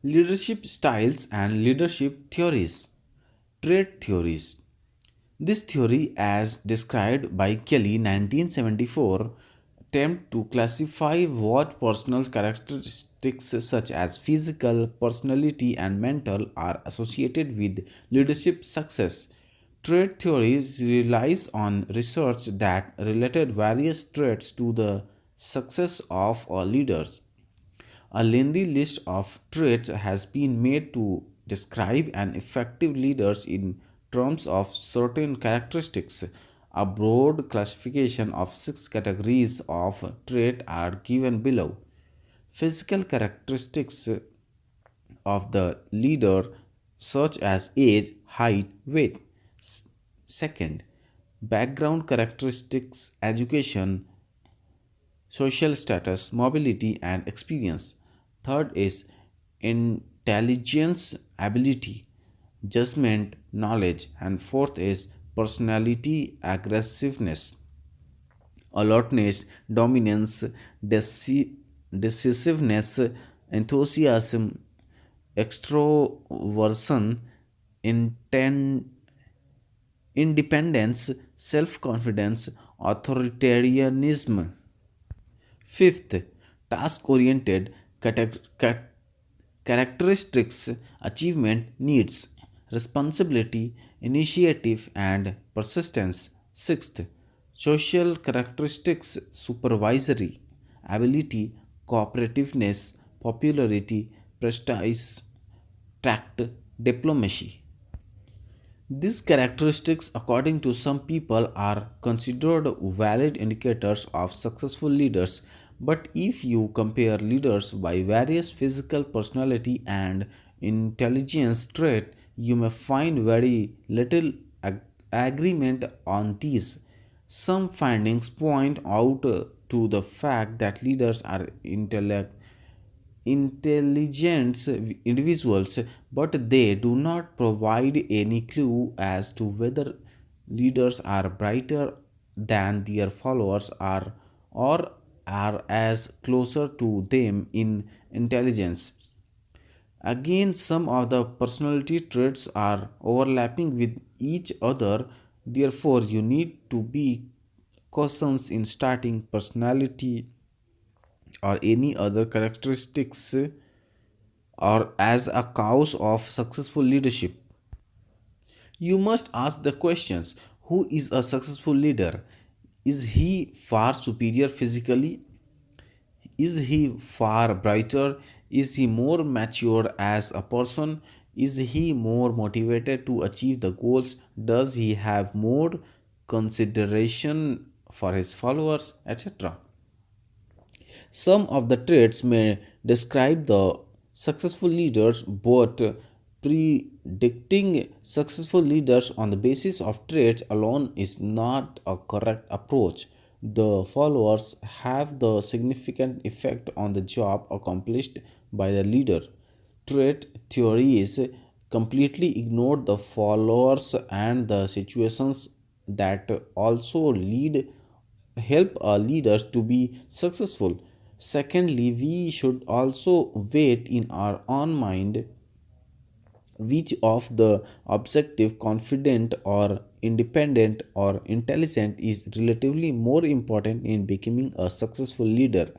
Leadership styles and leadership theories. Trait theories. This theory, as described by Kelly 1974, attempt to classify what personal characteristics such as physical, personality, and mental are associated with leadership success. Trait theories relies on research that related various traits to the success of leaders. A lengthy list of traits has been made to describe an effective leader in terms of certain characteristics. A broad classification of six categories of trait are given below. Physical characteristics of the leader, such as age, height, weight. Second, background characteristics, education, social status, mobility, and experience. Third is intelligence, ability, judgment, knowledge. And fourth is personality, aggressiveness, alertness, dominance, decisiveness, enthusiasm, extroversion, intent, independence, self confidence, authoritarianism. Fifth, task oriented characteristics, achievement, needs, responsibility, initiative, and persistence. Sixth, social characteristics, supervisory, ability, cooperativeness, popularity, prestige, tact, diplomacy. These characteristics, according to some people, are considered valid indicators of successful leaders. But if you compare leaders by various physical personality and intelligence traits, you may find very little agreement on these. Some findings point out to the fact that leaders are intelligent individuals, but they do not provide any clue as to whether leaders are brighter than their followers are or are as closer to them in intelligence. Again, some of the personality traits are overlapping with each other, therefore, you need to be cautious in starting personality or any other characteristics or as a cause of successful leadership. You must ask the questions: who is a successful leader? Is he far superior physically? Is he far brighter? Is he more mature as a person? Is he more motivated to achieve the goals? Does he have more consideration for his followers, etc.? Some of the traits may describe the successful leaders, but predicting successful leaders on the basis of traits alone is not a correct approach. The followers have the significant effect on the job accomplished by the leader. Trait theories completely ignore the followers and the situations that also lead help our leaders to be successful. Secondly, we should also wait in our own mind which of the objective, confident, or independent or intelligent is relatively more important in becoming a successful leader.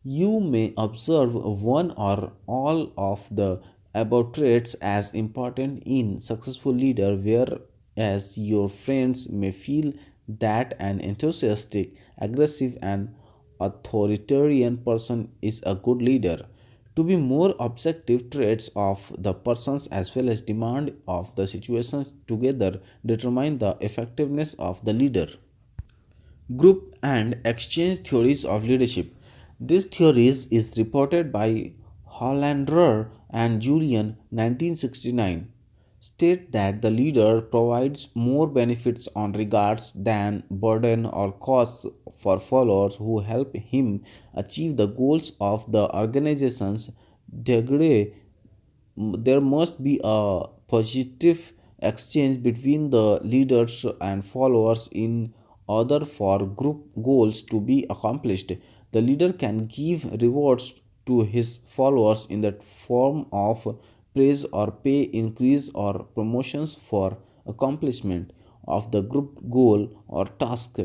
You may observe one or all of the above traits as important in successful leader, whereas your friends may feel that an enthusiastic, aggressive, and authoritarian person is a good leader. To be more objective, traits of the persons as well as demand of the situations together determine the effectiveness of the leader. Group and exchange theories of leadership. This theories is reported by Hollander and Julian 1969 state that the leader provides more benefits on regards than burden or costs for followers who help him achieve the goals of the organization's degree. There must be a positive exchange between the leaders and followers in order for group goals to be accomplished. The leader can give rewards to his followers in the form of praise or pay increase or promotions for accomplishment of the group goal or task.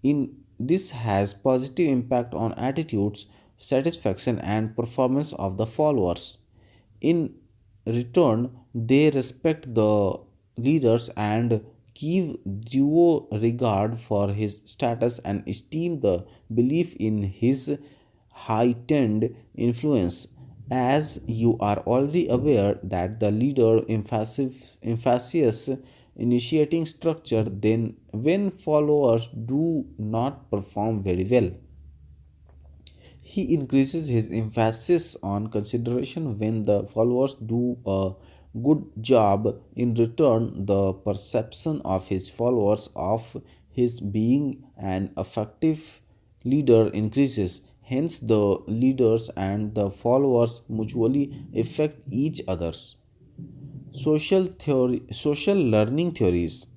In this has positive impact on attitudes, satisfaction and performance of the followers. In return, they respect the leaders and give due regard for his status and esteem the belief in his heightened influence. As you are already aware that the leader emphasizes initiating structure, then when followers do not perform very well, he increases his emphasis on consideration. When the followers do a good job in return, the perception of his followers of his being an effective leader increases. Hence, the leaders and the followers mutually affect each others. Social learning theories.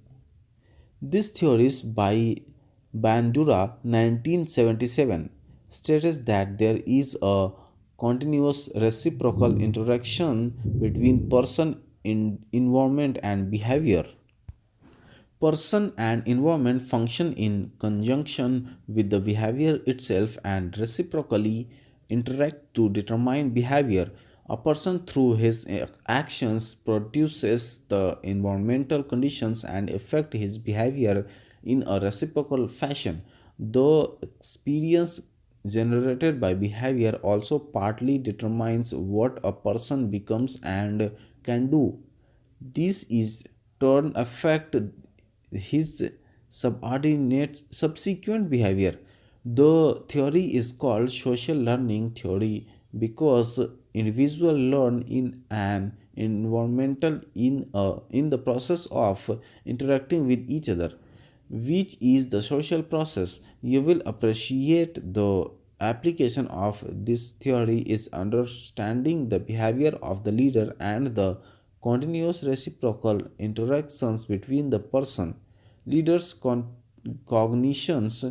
This theory by Bandura 1977 states that there is a continuous reciprocal interaction between person, environment and behavior. Person and environment function in conjunction with the behavior itself and reciprocally interact to determine behavior. A person, through his actions, produces the environmental conditions and affect his behavior in a reciprocal fashion. The experience generated by behavior also partly determines what a person becomes and can do. This is turn affect his subordinate subsequent behavior. The theory is called social learning theory because individuals learn in an environmental in the process of interacting with each other, which is the social process. You will appreciate the application of this theory is understanding the behavior of the leader and the continuous reciprocal interactions between the person, leaders, cognitions,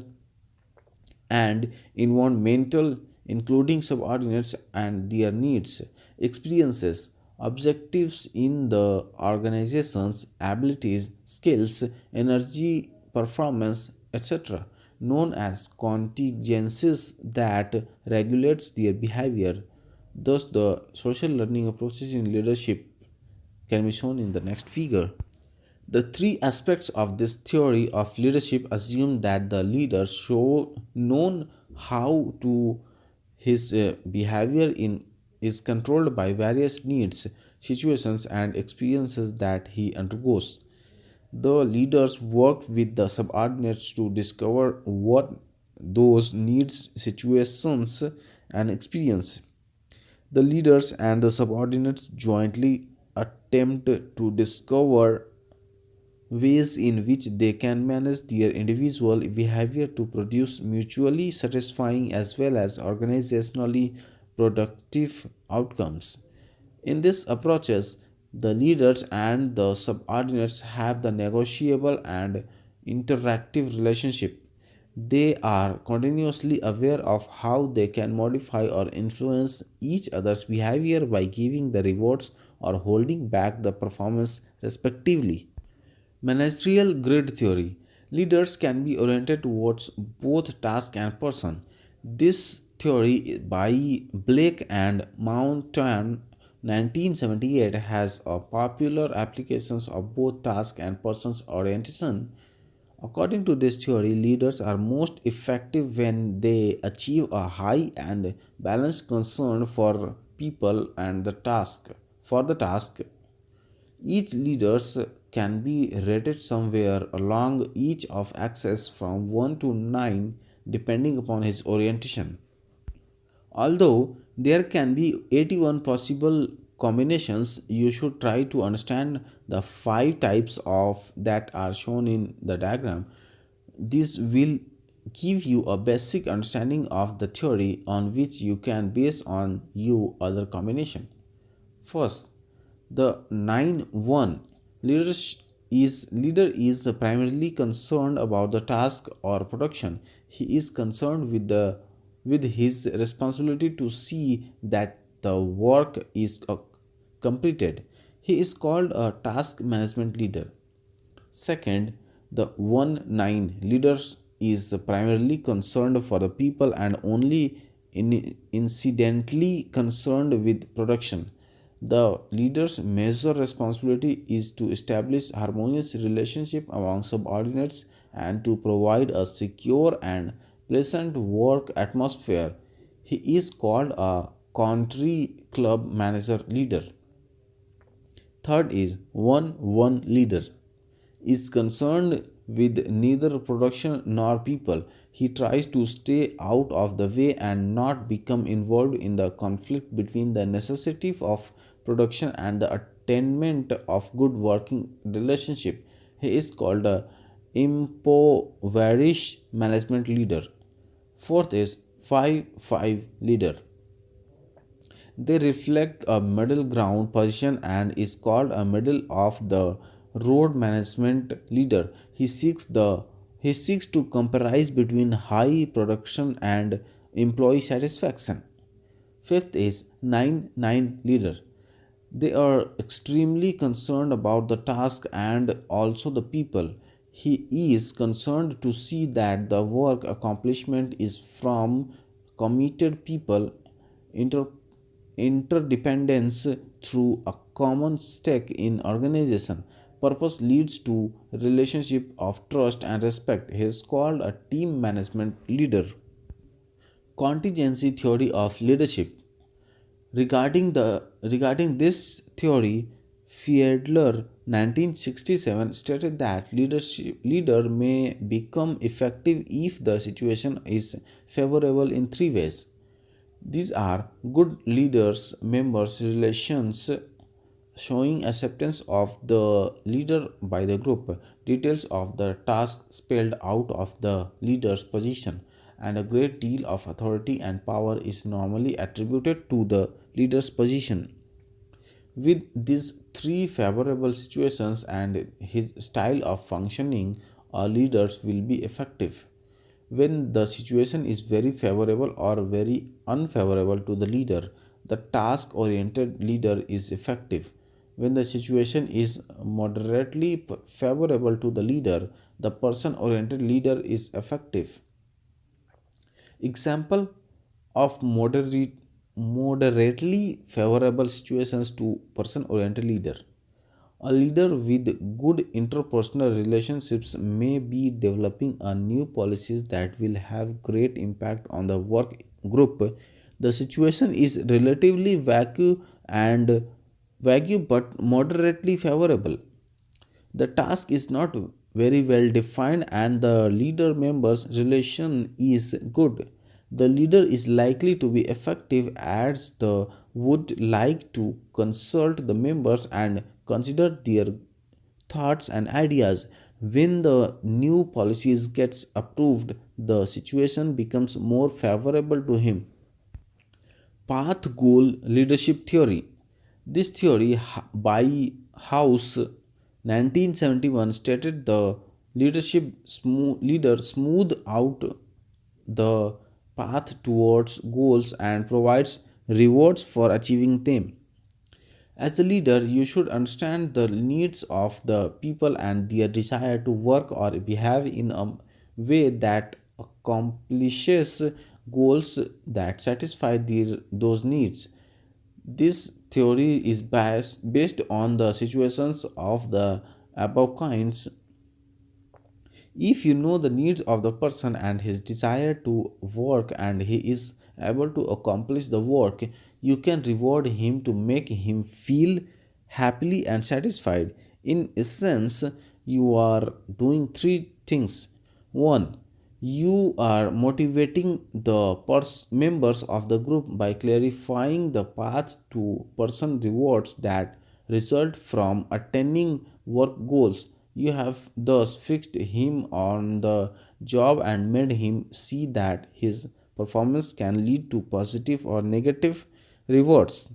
and environmental, including subordinates and their needs, experiences, objectives in the organization's abilities, skills, energy, performance, etc., known as contingencies that regulates their behavior. Thus, the social learning approaches in leadership can be shown in the next figure. The three aspects of this theory of leadership assume that the leader show known how to his behavior in is controlled by various needs, situations, and experiences that he undergoes. The leaders work with the subordinates to discover what those needs, situations, and experience. The leaders and the subordinates jointly attempt to discover ways in which they can manage their individual behavior to produce mutually satisfying as well as organizationally productive outcomes. In this approaches, the leaders and the subordinates have the negotiable and interactive relationship. They are continuously aware of how they can modify or influence each other's behavior by giving the rewards or holding back the performance respectively. Managerial grid theory. Leaders can be oriented towards both task and person. This theory by Blake and Mountain 1978 has a popular applications of both task and person's orientation. According to this theory, leaders are most effective when they achieve a high and balanced concern for people and the task. For the task, each leaders can be rated somewhere along each of axes from 1 to 9 depending upon his orientation. Although there can be 81 possible combinations, you should try to understand the 5 types of that are shown in the diagram. This will give you a basic understanding of the theory on which you can base on you other combination. First, the 9-1 leader is primarily concerned about the task or production. He is concerned with the with his responsibility to see that the work is completed. He is called a task management leader. Second, the 1-9 leaders is primarily concerned for the people and only incidentally concerned with production. The leader's major responsibility is to establish harmonious relationship among subordinates and to provide a secure and pleasant work atmosphere. He is called a country club manager leader. Third is 1-1 leader is concerned with neither production nor people. He tries to stay out of the way and not become involved in the conflict between the necessity of production and the attainment of good working relationship. He is called a impoverished management leader. Fourth is 5-5 leader. They reflect a middle ground position and is called a middle of the road management leader. He seeks to compromise between high production and employee satisfaction. Fifth is 9-9 leader. They are extremely concerned about the task and also the people. He is concerned to see that the work accomplishment is from committed people, inter- interdependence through a common stake in organization. Purpose leads to relationship of trust and respect. He is called a team management leader. Contingency theory of leadership. Regarding this theory, Fiedler 1967 stated that leader may become effective if the situation is favorable in three ways. These are good leaders members relations showing acceptance of the leader by the group, details of the task spelled out of the leader's position, and a great deal of authority and power is normally attributed to the leader's position. With these three favorable situations and his style of functioning, our leaders will be effective. When the situation is very favorable or very unfavorable to the leader, the task oriented leader is effective. When the situation is moderately favorable to the leader, the person oriented leader is effective. Example of moderately favorable situations to person oriented leader. A leader with good interpersonal relationships may be developing a new policies that will have great impact on the work group. The situation is relatively vague but moderately favorable. The task is not very well defined and the leader members relation is good. The leader is likely to be effective as the would like to consult the members and consider their thoughts and ideas. When the new policies gets approved, the situation becomes more favorable to him. Path goal leadership theory. This theory by House 1971 stated the leader smooth out the path towards goals and provides rewards for achieving them. As a leader, you should understand the needs of the people and their desire to work or behave in a way that accomplishes goals that satisfy those needs. This theory is based on the situations of the above kinds. If you know the needs of the person and his desire to work and he is able to accomplish the work, you can reward him to make him feel happily and satisfied. In essence, you are doing three things. One, you are motivating the members of the group by clarifying the path to person rewards that result from attaining work goals. You have thus fixed him on the job and made him see that his performance can lead to positive or negative rewards.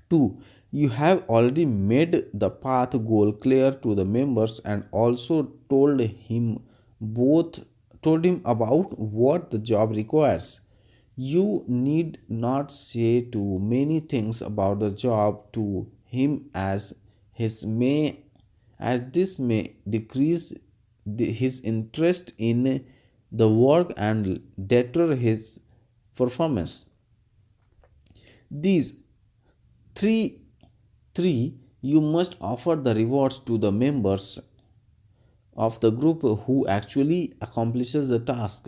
2. You have already made the path goal clear to the members and also told him about what the job requires. You need not say too many things about the job to him as this may decrease his interest in the work and deter his performance. These three three you must offer the rewards to the members of the group who actually accomplishes the task.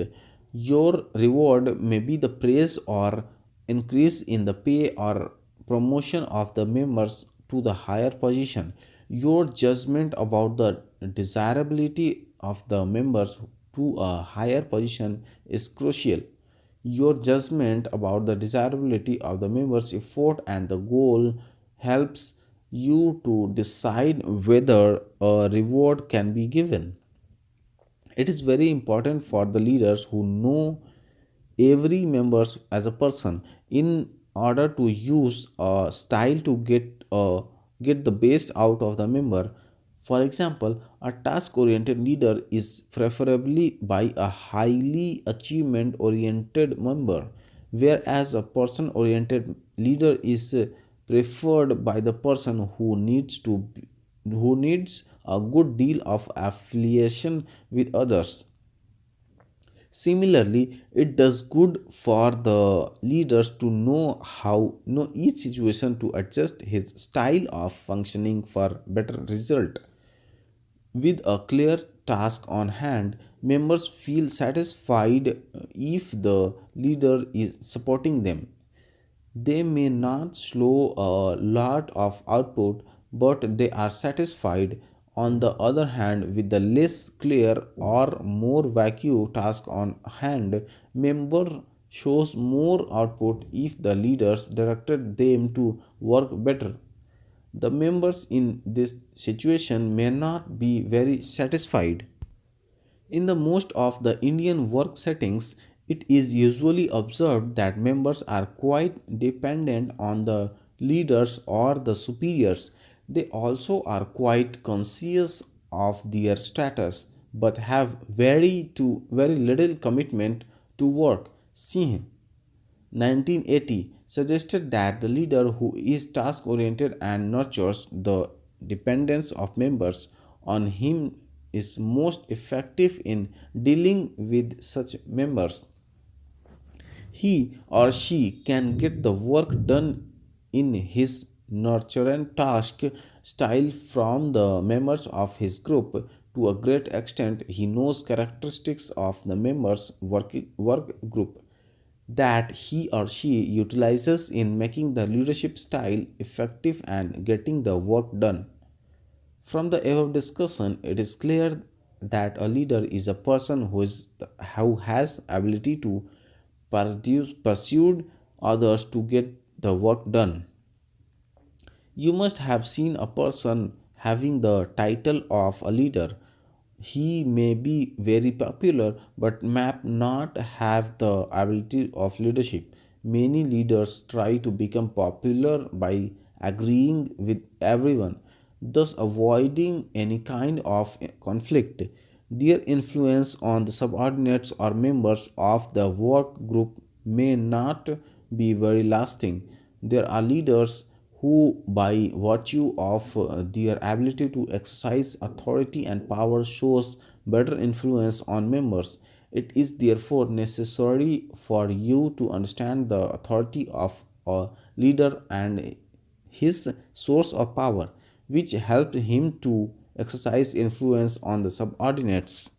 Your reward may be the praise or increase in the pay or promotion of the members to the higher position. Your judgment about the desirability of the members to a higher position is crucial. Your judgment about the desirability of the member's effort and the goal helps you to decide whether a reward can be given. It is very important for the leaders who know every member as a person in order to use a style to get the best out of the member. For example, a task oriented leader is preferably by a highly achievement oriented member, whereas a person oriented leader is preferred by the person who needs a good deal of affiliation with others. Similarly, it does good for the leaders to know each situation to adjust his style of functioning for better result. With a clear task on hand, members feel satisfied if the leader is supporting them. They may not show a lot of output, but they are satisfied. On the other hand, with the less clear or more vacuum task on hand, member shows more output if the leaders directed them to work better. The members in this situation may not be very satisfied. In the most of the Indian work settings, it is usually observed that members are quite dependent on the leaders or the superiors. They also are quite conscious of their status but have very little commitment to work. See 1980 suggested that the leader who is task oriented and nurtures the dependence of members on him is most effective in dealing with such members. He or she can get the work done in his nurturant task style from the members of his group. To a great extent, he knows characteristics of the members' work group that he or she utilizes in making the leadership style effective and getting the work done. From the above discussion, it is clear that a leader is a person who has ability to pursue others to get the work done. You must have seen a person having the title of a leader. He may be very popular but may not have the ability of leadership. Many leaders try to become popular by agreeing with everyone, thus avoiding any kind of conflict. Their influence on the subordinates or members of the work group may not be very lasting. There are leaders who, by virtue of their ability to exercise authority and power, shows better influence on members. It is therefore necessary for you to understand the authority of a leader and his source of power, which helped him to exercise influence on the subordinates.